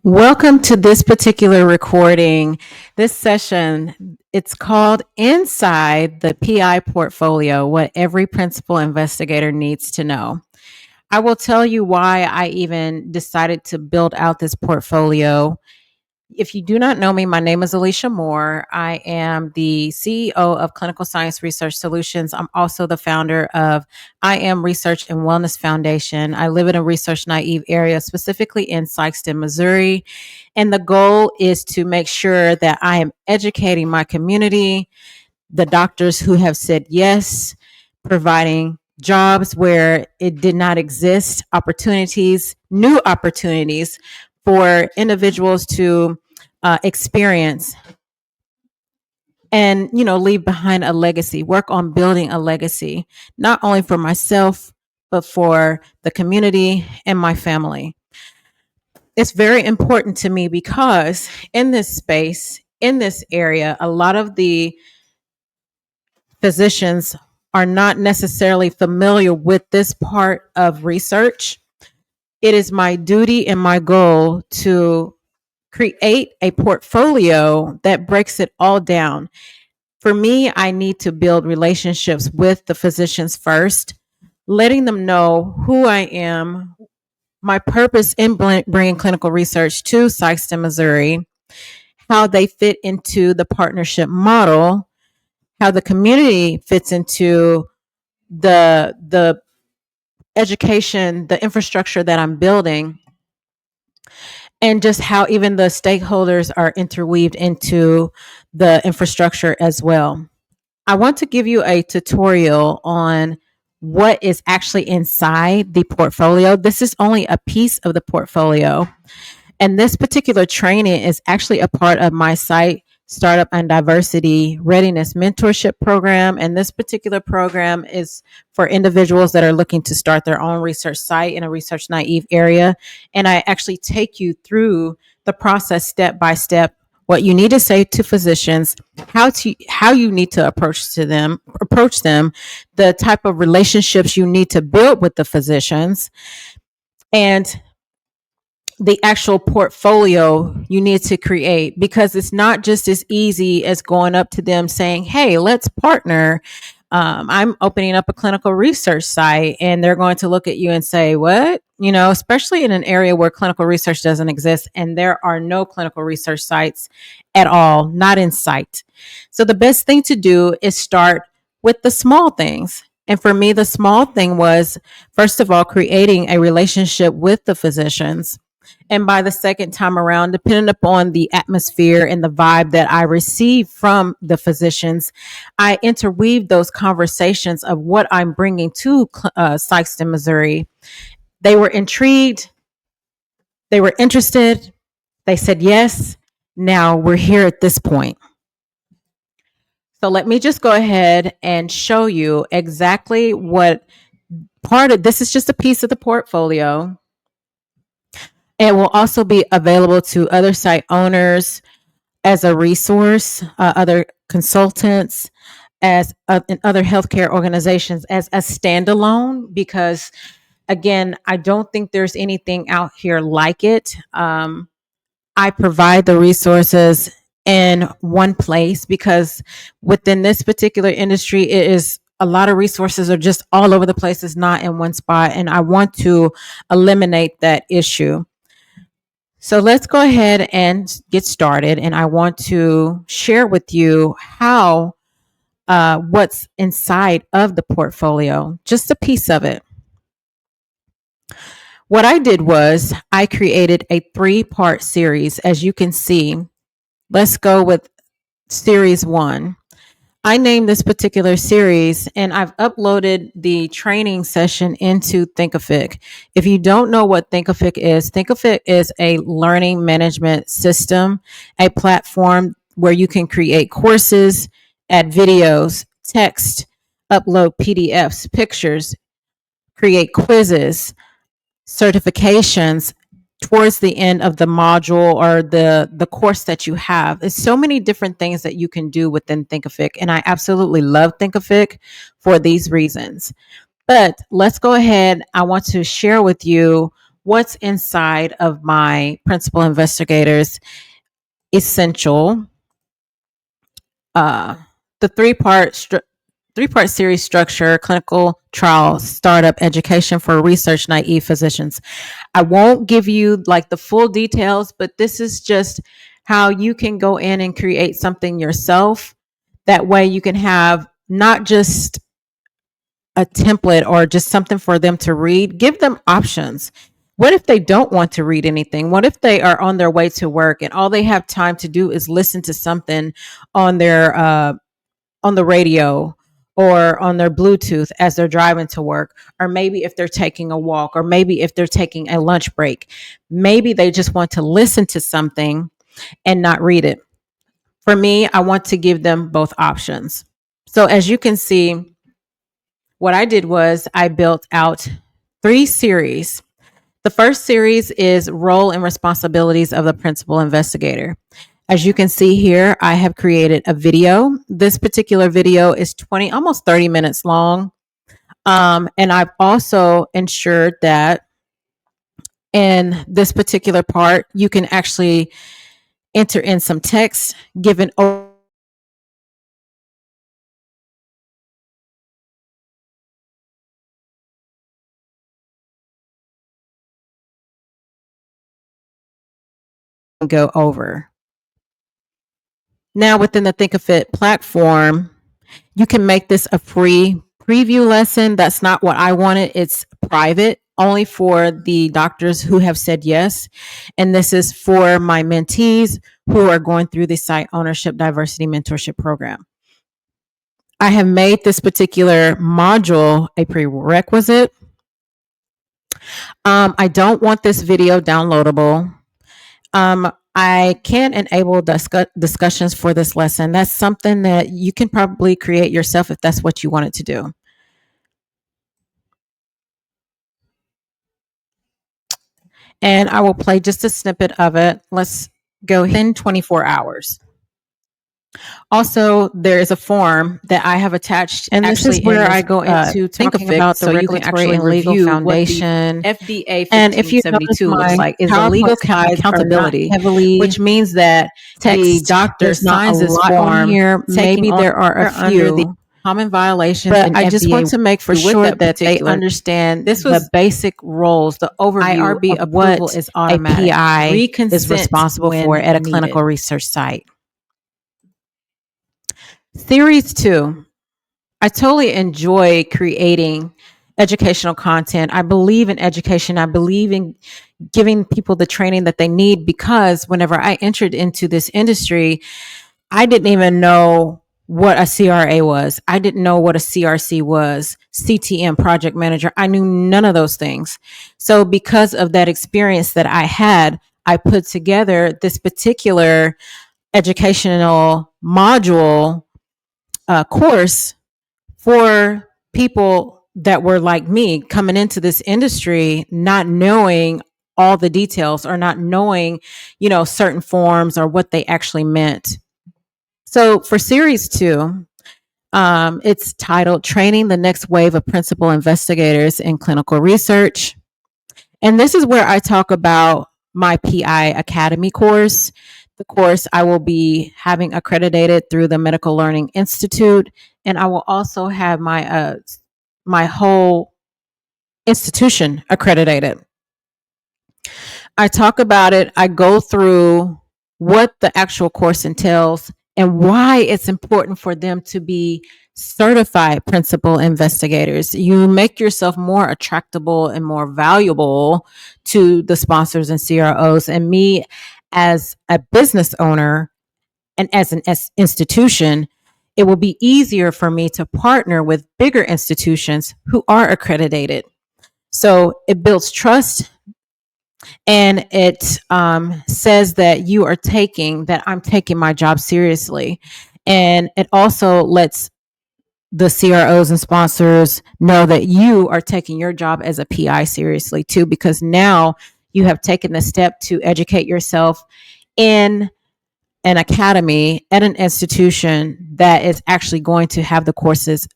Welcome to this particular recording. This session, it's called Inside the PI Portfolio, What Every Principal Investigator Needs to Know. I will tell you why I even decided to build out this portfolio. If you do not know me, my name is Alicia Moore. I am the CEO of Clinical Science Research Solutions. I'm also the founder of I Am Research and Wellness Foundation. I live in a research-naïve area, specifically in Sikeston, Missouri. And the goal is to make sure that I am educating my community, the doctors who have said yes, providing jobs where it did not exist, opportunities, new opportunities for individuals to experience and leave behind a legacy, work on building a legacy, not only for myself but for the community and my family. It's very important to me because in this space, in this area, a lot of the physicians are not necessarily familiar with this part of research. It is my duty and my goal to create a portfolio that breaks it all down. For me, I need to build relationships with the physicians first, letting them know who I am, my purpose in bringing clinical research to Sikeston, Missouri, how they fit into the partnership model, how the community fits into the education, the infrastructure that I'm building, and just how even the stakeholders are interweaved into the infrastructure as well. I want to give you a tutorial on what is actually inside the portfolio. This is only a piece of the portfolio. And this particular training is actually a part of my site Startup and Diversity Readiness Mentorship program. And this particular program is for individuals that are looking to start their own research site in a research naive area. And I actually take you through the process step by step, what you need to say to physicians, how you need to approach them, the type of relationships you need to build with the physicians, and the actual portfolio you need to create, because it's not just as easy as going up to them saying, hey, let's partner. I'm opening up a clinical research site, and they're going to look at you and say, what? Especially in an area where clinical research doesn't exist and there are no clinical research sites at all, not in sight. So the best thing to do is start with the small things. And for me, the small thing was, first of all, creating a relationship with the physicians. And by the second time around, depending upon the atmosphere and the vibe that I receive from the physicians, I interweave those conversations of what I'm bringing to Sikeston, Missouri. They were intrigued. They were interested. They said yes. Now we're here at this point. So let me just go ahead and show you exactly what part of this is. Just a piece of the portfolio. It will also be available to other site owners as a resource, other consultants, and other healthcare organizations as a standalone, because again, I don't think there's anything out here like it. I provide the resources in one place because within this particular industry, it is a lot of resources are just all over the place. It's not in one spot. And I want to eliminate that issue. So let's go ahead and get started. And I want to share with you how what's inside of the portfolio, just a piece of it. What I did was I created a 3-part series. As you can see, let's go with series 1. I named this particular series, and I've uploaded the training session into Thinkific. If you don't know what Thinkific is a learning management system, a platform where you can create courses, add videos, text, upload PDFs, pictures, create quizzes, certifications towards the end of the module or the course that you have. There's so many different things that you can do within Thinkific, and I absolutely love Thinkific for these reasons. But let's go ahead. I want to share with you what's inside of my principal investigators essential, the three-part series structure: clinical trial startup education for research-naïve physicians. I won't give you like the full details, but this is just how you can go in and create something yourself. That way you can have not just a template or just something for them to read. Give them options. What if they don't want to read anything? What if they are on their way to work and all they have time to do is listen to something on their on the radio or on their Bluetooth as they're driving to work, or maybe if they're taking a walk, or maybe if they're taking a lunch break? Maybe they just want to listen to something and not read it. For me, I want to give them both options. So as you can see, what I did was I built out 3 series. The first series is role and responsibilities of the principal investigator. As you can see here, I have created a video. This particular video is 20, almost 30 minutes long. And I've also ensured that in this particular part, you can actually enter in some text given go over. Now within the Thinkific platform, you can make this a free preview lesson. That's not what I wanted. It's private, only for the doctors who have said yes. And this is for my mentees who are going through the Site Ownership Diversity Mentorship Program. I have made this particular module a prerequisite. I don't want this video downloadable. I can enable discussions for this lesson. That's something that you can probably create yourself if that's what you wanted to do. And I will play just a snippet of it. Let's go within 24 hours. Also, there is a form that I have attached, and this is where I go into talking about the regulatory and legal foundation, FDA 1572 looks like is a legal accountability, which means that the doctor signs this form here. Maybe there are a few common violations, but I just want to make for sure that they understand this was the basic roles, the overview IRB of what is automatic. A PI is responsible for at a clinical research site. Series 2, I totally enjoy creating educational content. I believe in education. I believe in giving people the training that they need, because whenever I entered into this industry, I didn't even know what a CRA was. I didn't know what a CRC was, CTM, project manager. I knew none of those things. So because of that experience that I had, I put together this particular educational module course for people that were like me, coming into this industry, not knowing all the details or not knowing, certain forms or what they actually meant. So for series 2, it's titled Training the Next Wave of Principal Investigators in Clinical Research. And this is where I talk about my PI Academy course. The course I will be having accredited through the Medical Learning Institute, and I will also have my my whole institution accredited. I talk about it. I go through what the actual course entails and why it's important for them to be certified principal investigators. You make yourself more attractable and more valuable to the sponsors and CROs. And me, as a business owner and as an institution, it will be easier for me to partner with bigger institutions who are accredited. So it builds trust, and it says that I'm taking my job seriously. And it also lets the CROs and sponsors know that you are taking your job as a PI seriously too, because now you have taken the step to educate yourself in an academy at an institution that is actually going to have the courses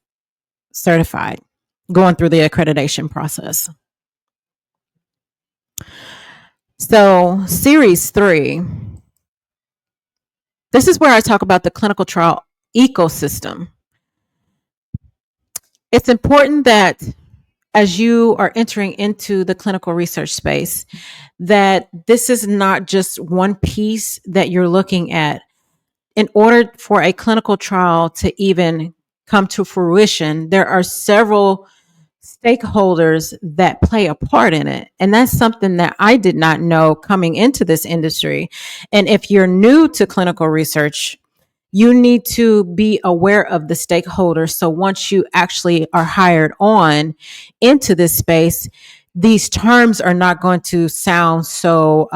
certified, going through the accreditation process. So, series 3, this is where I talk about the clinical trial ecosystem. It's important that as you are entering into the clinical research space, that this is not just one piece that you're looking at. In order for a clinical trial to even come to fruition, there are several stakeholders that play a part in it. And that's something that I did not know coming into this industry. And if you're new to clinical research, you need to be aware of the stakeholders. So once you actually are hired on into this space, these terms are not going to sound so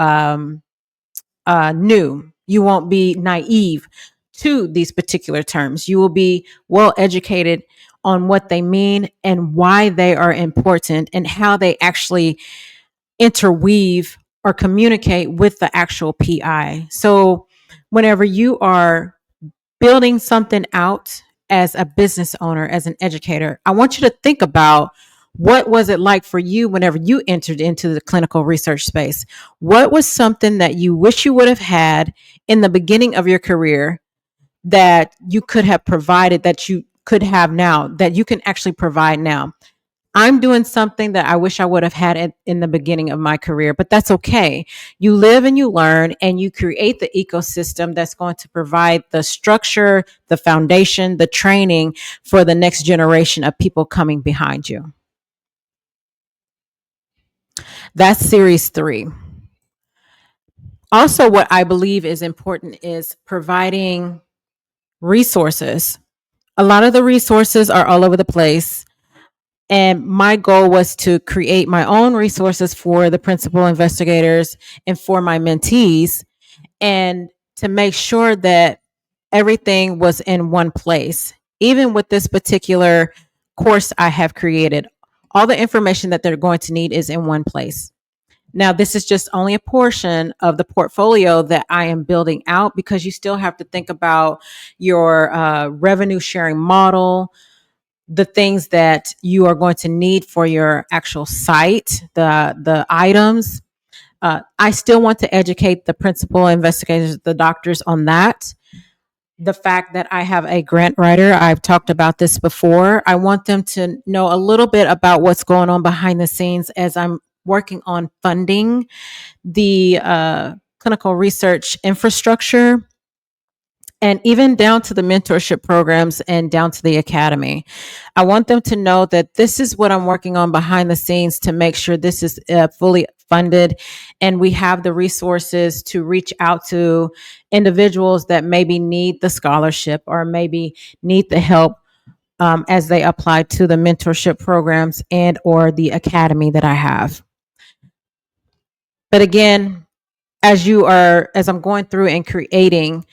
new. You won't be naive to these particular terms. You will be well educated on what they mean and why they are important and how they actually interweave or communicate with the actual PI. So, whenever you are building something out as a business owner, as an educator, I want you to think about what was it like for you whenever you entered into the clinical research space? What was something that you wish you would have had in the beginning of your career that you could have provided, that you could have now, that you can actually provide now? I'm doing something that I wish I would have had in the beginning of my career, but that's okay. You live and you learn and you create the ecosystem that's going to provide the structure, the foundation, the training for the next generation of people coming behind you. That's series 3. Also, what I believe is important is providing resources. A lot of the resources are all over the place. And my goal was to create my own resources for the principal investigators and for my mentees, and to make sure that everything was in one place. Even with this particular course I have created, all the information that they're going to need is in one place. Now, this is just only a portion of the portfolio that I am building out, because you still have to think about your revenue sharing model, the things that you are going to need for your actual site, the items. I still want to educate the principal investigators, the doctors on that. The fact that I have a grant writer, I've talked about this before. I want them to know a little bit about what's going on behind the scenes as I'm working on funding the clinical research infrastructure, and even down to the mentorship programs and down to the academy. I want them to know that this is what I'm working on behind the scenes to make sure this is fully funded, and we have the resources to reach out to individuals that maybe need the scholarship or maybe need the help as they apply to the mentorship programs and or the academy that I have. But again, as I'm going through and creating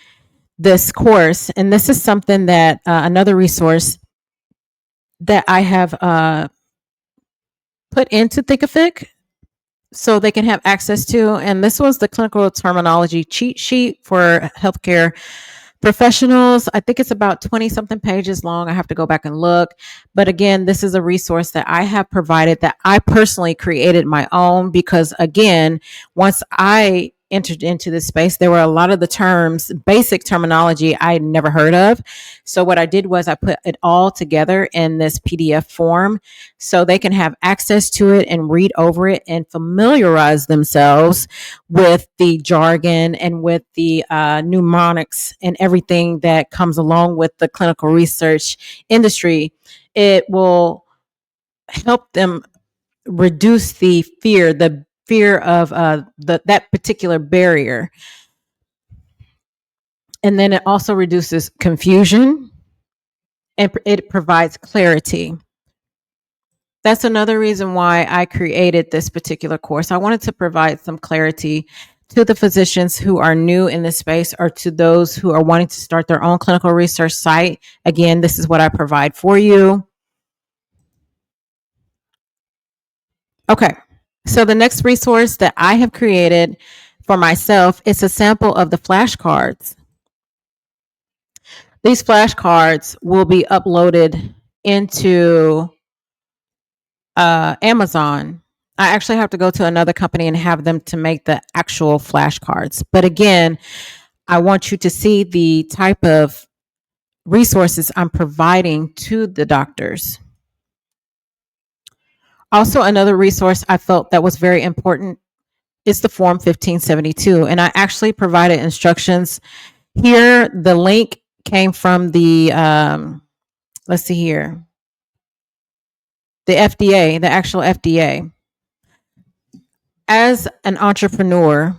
this course, and this is something that another resource that I have put into Thinkific so they can have access to. And this was the clinical terminology cheat sheet for healthcare professionals. I think it's about 20 something pages long. I have to go back and look. But again, this is a resource that I have provided, that I personally created my own, because again, once I entered into this space, there were a lot of the terms, basic terminology I had never heard of. So what I did was I put it all together in this PDF form so they can have access to it and read over it and familiarize themselves with the jargon and with the mnemonics and everything that comes along with the clinical research industry. It will help them reduce the fear of that particular barrier. And then it also reduces confusion, and it provides clarity. That's another reason why I created this particular course. I wanted to provide some clarity to the physicians who are new in this space, or to those who are wanting to start their own clinical research site. Again, this is what I provide for you. Okay. So the next resource that I have created for myself is a sample of the flashcards. These flashcards will be uploaded into Amazon. I actually have to go to another company and have them to make the actual flashcards. But again, I want you to see the type of resources I'm providing to the doctors. Also, another resource I felt that was very important is the Form 1572. And I actually provided instructions here. The link came from the, let's see here, the FDA, the actual FDA. As an entrepreneur,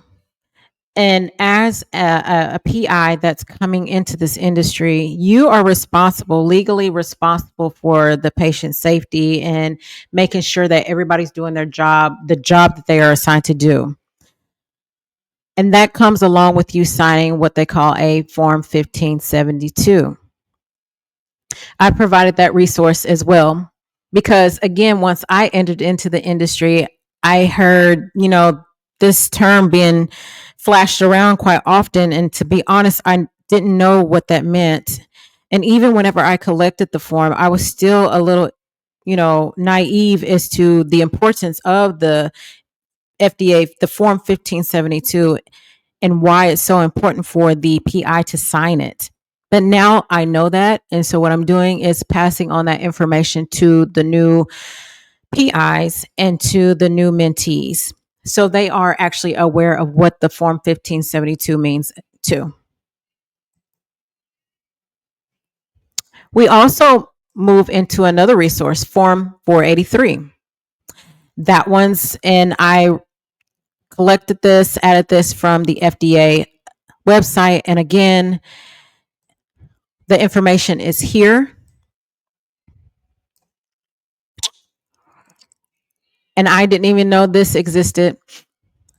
and as a PI that's coming into this industry, you are responsible, legally responsible for the patient safety and making sure that everybody's doing their job, the job that they are assigned to do. And that comes along with you signing what they call a Form 1572. I provided that resource as well because, again, once I entered into the industry, I heard, this term being flashed around quite often. And to be honest, I didn't know what that meant. And even whenever I collected the form, I was still a little, naive as to the importance of the FDA, the Form 1572, and why it's so important for the PI to sign it. But now I know that. And so what I'm doing is passing on that information to the new PIs and to the new mentees. So they are actually aware of what the Form 1572 means too. We also move into another resource, Form 483. That one's, and I collected this, added this from the FDA website. And again, the information is here. And I didn't even know this existed.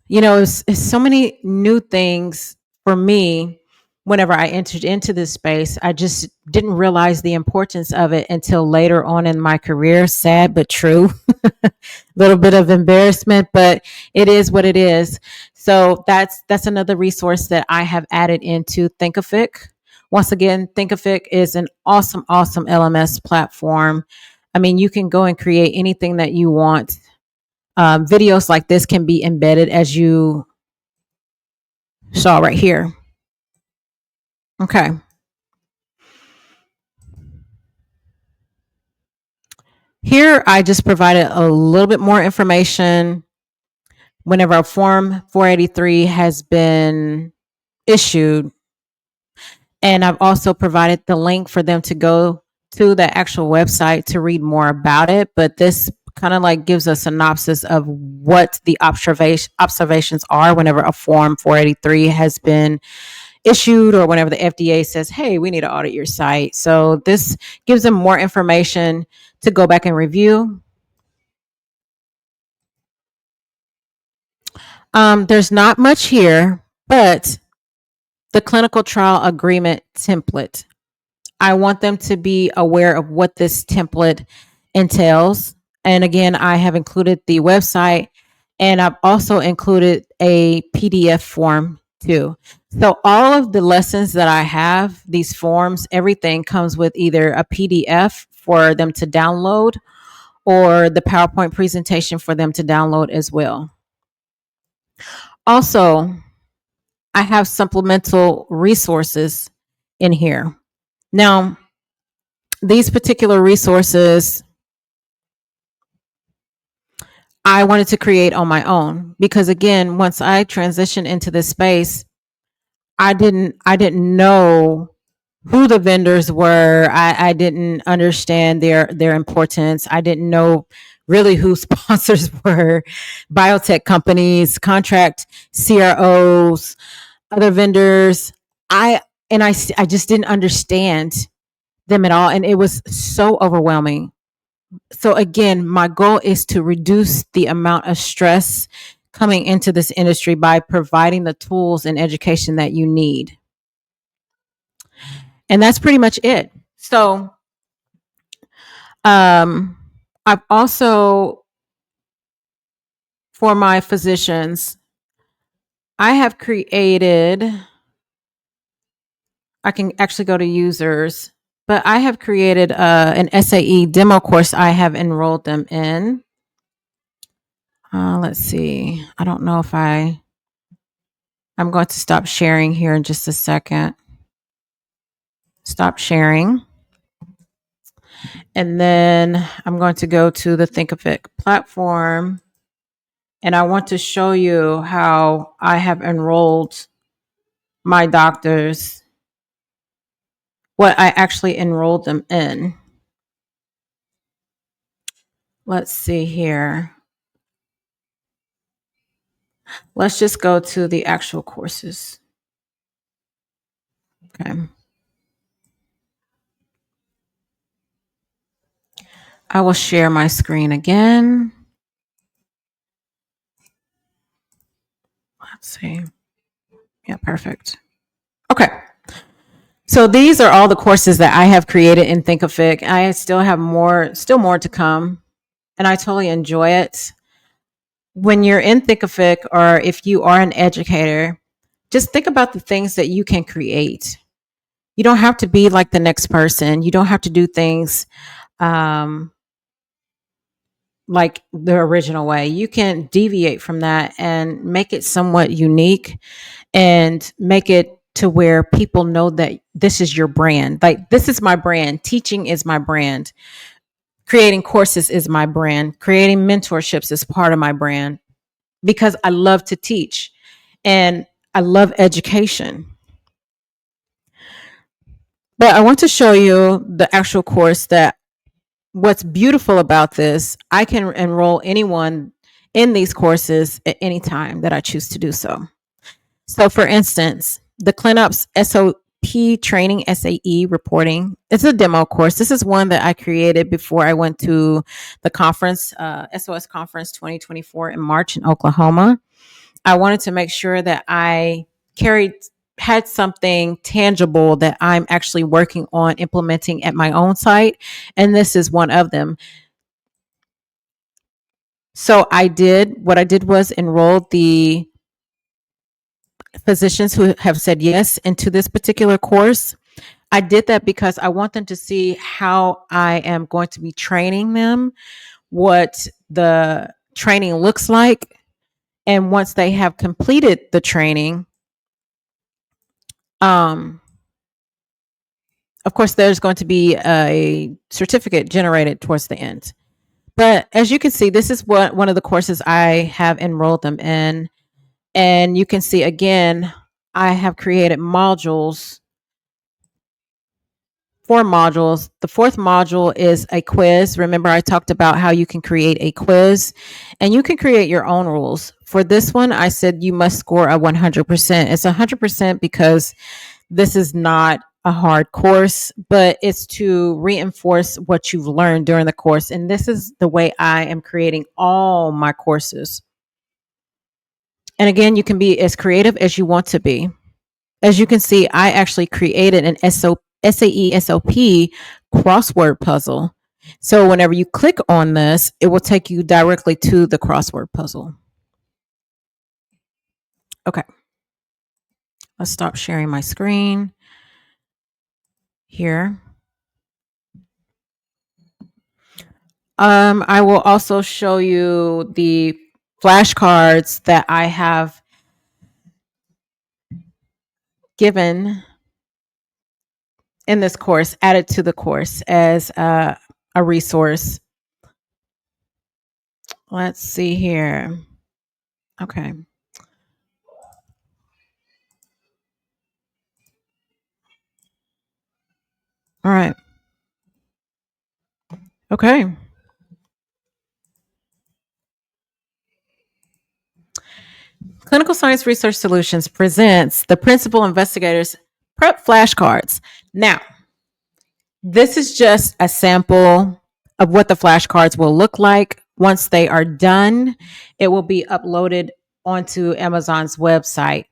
It's so many new things for me whenever I entered into this space. I just didn't realize the importance of it until later on in my career. Sad but true. A little bit of embarrassment, but it is what it is. So that's another resource that I have added into Thinkific. Once again, Thinkific is an awesome, awesome LMS platform. I mean, you can go and create anything that you want. Videos like this can be embedded, as you saw right here. Okay. Here, I just provided a little bit more information whenever a Form 483 has been issued. And I've also provided the link for them to go to the actual website to read more about it. But this kind of like gives a synopsis of what the observations are whenever a Form 483 has been issued, or whenever the FDA says, hey, we need to audit your site. So this gives them more information to go back and review. There's not much here, but the clinical trial agreement template. I want them to be aware of what this template entails. And again, I have included the website, and I've also included a PDF form too. So all of the lessons that I have, these forms, everything comes with either a PDF for them to download or the PowerPoint presentation for them to download as well. Also, I have supplemental resources in here. Now, these particular resources I wanted to create on my own because, again, once I transitioned into this space, I didn't know who the vendors were. I didn't understand their importance. I didn't know really who sponsors were, biotech companies, contract CROs, other vendors. I just didn't understand them at all, and it was so overwhelming. So again, my goal is to reduce the amount of stress coming into this industry by providing the tools and education that you need. And that's pretty much it. So I've also, for my physicians, I have created, I can actually go to users, but I have created an SAE demo course I have enrolled them in. Let's see. I don't know if I'm going to stop sharing here in just a second. Stop sharing. And then I'm going to go to the Thinkific platform. And I want to show you how I have enrolled my doctors, what I actually enrolled them in. Let's see here. Let's just go to the actual courses. Okay. I will share my screen again. Let's see. Yeah, perfect. Okay. So these are all the courses that I have created in Thinkific. I still have more to come, and I totally enjoy it. When you're in Thinkific, or if you are an educator, just think about the things that you can create. You don't have to be like the next person. You don't have to do things like the original way. You can deviate from that and make it somewhat unique and make it to where people know that this is your brand. Like, this is my brand. Teaching is my brand. Creating courses is my brand. Creating mentorships is part of my brand, because I love to teach and I love education. But I want to show you the actual course. That what's beautiful about this, I can enroll anyone in these courses at any time that I choose to do so. So, for instance, the ClinOps SOP training SAE reporting, it's a demo course. This is one that I created before I went to the conference, SOS Conference 2024 in March in Oklahoma. I wanted to make sure that I had something tangible that I'm actually working on implementing at my own site. And this is one of them. So what I did was enroll the physicians who have said yes into this particular course. I did that because I want them to see how I am going to be training them, what the training looks like. And once they have completed the training, of course, there's going to be a certificate generated towards the end. But as you can see, this is one of the courses I have enrolled them in. And you can see, again, I have created modules, 4 modules. The 4th module is a quiz. Remember, I talked about how you can create a quiz and you can create your own rules. For this one, I said you must score a 100%. It's 100% because this is not a hard course, but it's to reinforce what you've learned during the course. And this is the way I am creating all my courses. And again, you can be as creative as you want to be. As you can see, I actually created an SAE SOP crossword puzzle. So whenever you click on this, it will take you directly to the crossword puzzle. Okay. Let's stop sharing my screen here. I will also show you the flashcards that I have given in this course, added to the course as a resource. Let's see here. Okay. All right. Okay. Clinical Science Research Solutions presents the Principal Investigators Prep Flashcards. Now, this is just a sample of what the flashcards will look like. Once they are done, it will be uploaded onto Amazon's website.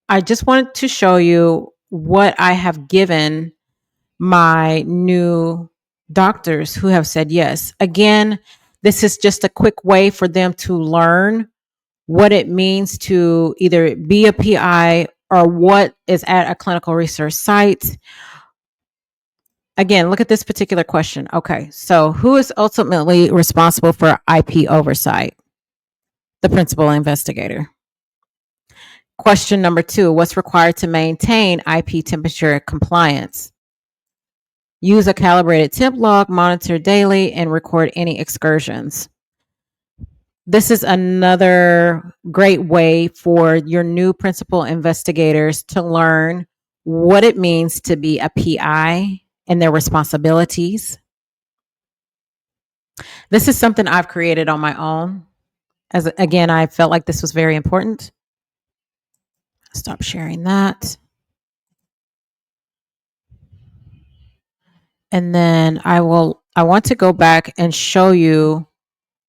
I just wanted to show you what I have given my new doctors who have said yes. Again, this is just a quick way for them to learn what it means to either be a PI or what is at a clinical research site. Again, look at this particular question. Okay, so who is ultimately responsible for IP oversight? the principal investigator. Question number 2, what's required to maintain IP temperature compliance? Use a calibrated temp log, monitor daily, and record any excursions. This is another great way for your new principal investigators to learn what it means to be a PI and their responsibilities. This is something I've created on my own. As again, I felt like this was very important. Stop sharing that. And then I want to go back and show you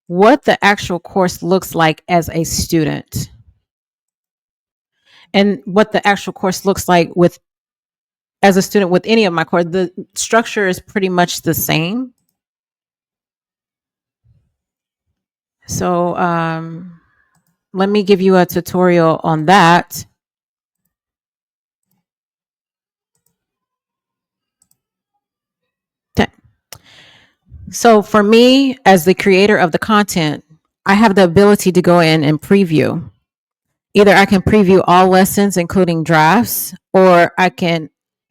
what the actual course looks like as a student. And what the actual course looks like as a student with any of my courses. The structure is pretty much the same. So let me give you a tutorial on that. Okay. So for me, as the creator of the content, I have the ability to go in and preview. Either I can preview all lessons, including drafts, or I can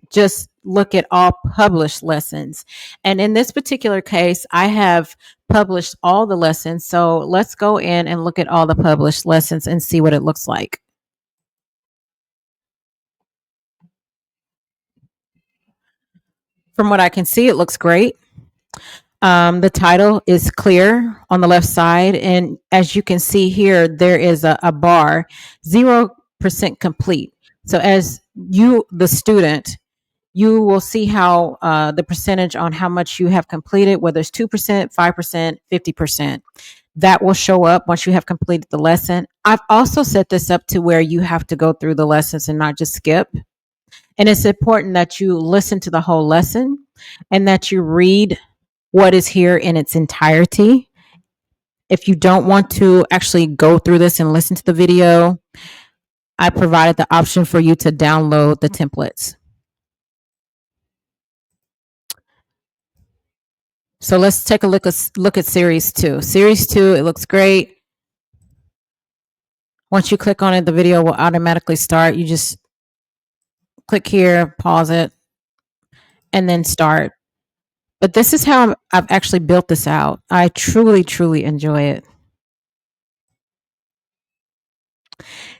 just look at all published lessons. And in this particular case, I have published all the lessons. So let's go in and look at all the published lessons and see what it looks like. From what I can see, it looks great. The title is clear on the left side. And as you can see here, there is a bar, 0% complete. So as you, the student, you will see how the percentage on how much you have completed, whether it's 2%, 5%, 50%. That will show up once you have completed the lesson. I've also set this up to where you have to go through the lessons and not just skip. And it's important that you listen to the whole lesson and that you read what is here in its entirety. If you don't want to actually go through this and listen to the video, I provided the option for you to download the templates. So let's take a look at series 2. Series 2, it looks great. Once you click on it, the video will automatically start. You just click here, pause it, and then start. But this is how I've actually built this out. I truly, truly enjoy it.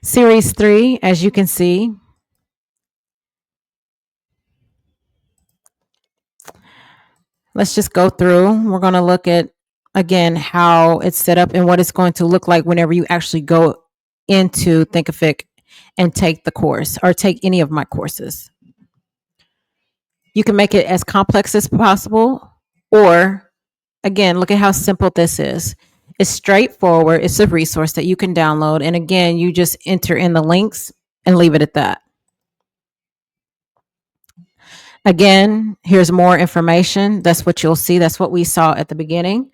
Series 3, as you can see, let's just go through. We're going to look at, again, how it's set up and what it's going to look like whenever you actually go into Thinkific and take the course or take any of my courses. You can make it as complex as possible, or again, look at how simple this is. It's straightforward. It's a resource that you can download. And again, you just enter in the links and leave it at that. Again, here's more information. That's what you'll see. That's what we saw at the beginning.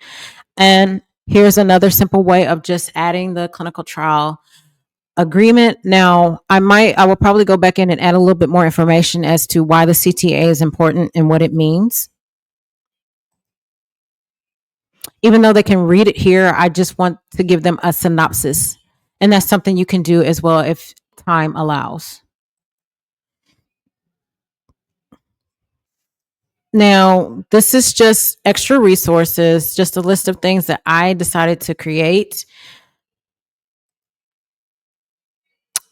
And here's another simple way of just adding the clinical trial agreement. Now, I will probably go back in and add a little bit more information as to why the CTA is important and what it means. Even though they can read it here, I just want to give them a synopsis. And that's something you can do as well if time allows. Now, this is just extra resources, just a list of things that I decided to create.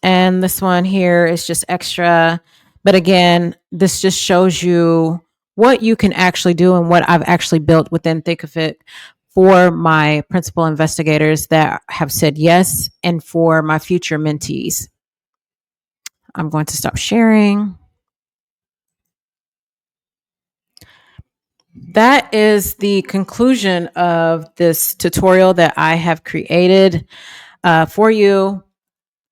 And this one here is just extra. But again, this just shows you what you can actually do and what I've actually built within Thinkific for my principal investigators that have said yes, and for my future mentees. I'm going to stop sharing. That is the conclusion of this tutorial that I have created for you.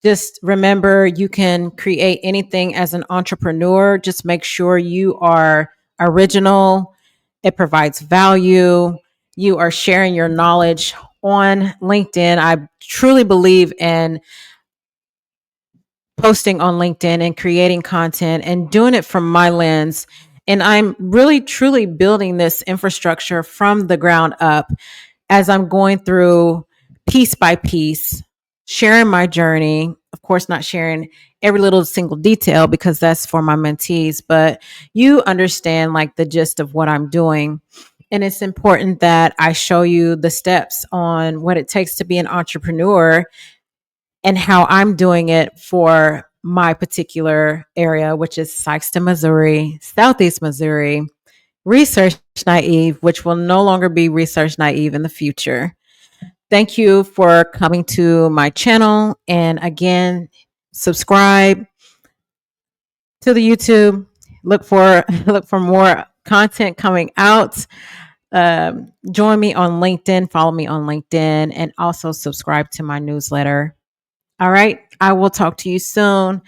Just remember, you can create anything as an entrepreneur. Just make sure you are original. It provides value. You are sharing your knowledge on LinkedIn. I truly believe in posting on LinkedIn and creating content and doing it from my lens. And I'm really, truly building this infrastructure from the ground up as I'm going through piece by piece sharing my journey. Of course, not sharing every little single detail because that's for my mentees, but you understand like the gist of what I'm doing. And it's important that I show you the steps on what it takes to be an entrepreneur and how I'm doing it for my particular area, which is Sikeston, Missouri, Southeast Missouri, research naive, which will no longer be research naive in the future. Thank you for coming to my channel. And again, subscribe to the YouTube. Look for more content coming out. Join me on LinkedIn, follow me on LinkedIn, and also subscribe to my newsletter. All right. I will talk to you soon.